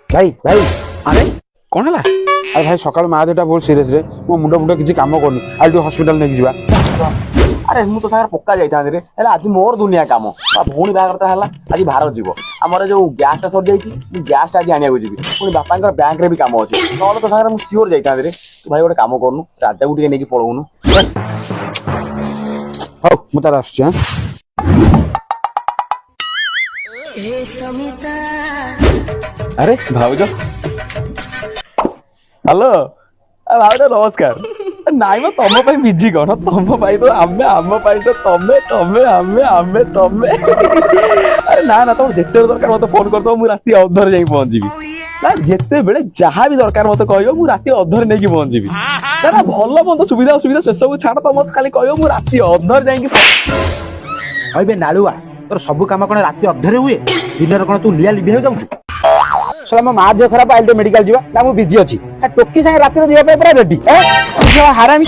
भाई भाई अरे कौन है? अरे भाई सकाल माँ देटा बहुत सीरियस रे मो मुंड मुंड किसी काम करनी आज टे हॉस्पिटल नहीं जीवा। अरे मु तो सागर पक्का जाई रे हेला आज मोर दुनिया काम बा भौणी बागरता हला आज भारत जीव हमर जो गैस टा सर जाईची मु गैस टा आज आनिया को जीवी पुनी बापांकर बैंक रे भी काम अछि नले तो सागर मु सियोर जाई रे तू भाई गोटे काम करनु राजा को टिके नेकी पळौनु हौ मु तार आछी हां अरे भाउज हेलो भाउज नमस्कार नाई म तम पाई बिजी कौन तम पाई तो आमे आम पाई तो तमे तमे आमे आमे तमे अरे ना ना तुम जिते दरकार मत फोन कर दो मु राती अधर जाई पहुंचीबी ना जिते बेले जहाँ भी दरकार मत कहयो मु राती अधर नहीं की पहुंचीबी ना ना भल मत सुविधा सुविधा से सब छाड़ तो मत खाली कहयो मु राती अधर जाई की अबे नालुआ तोर सब काम कोन राती अधरे हुए दिन कोन तू लिया लिबे हो जाउछु साला मो माँ देह खराब आइल मेडिकल जीवा ना मु बिजी अछि टोकी संगे राती रे जीवा पे पूरा रेडी साला हरामी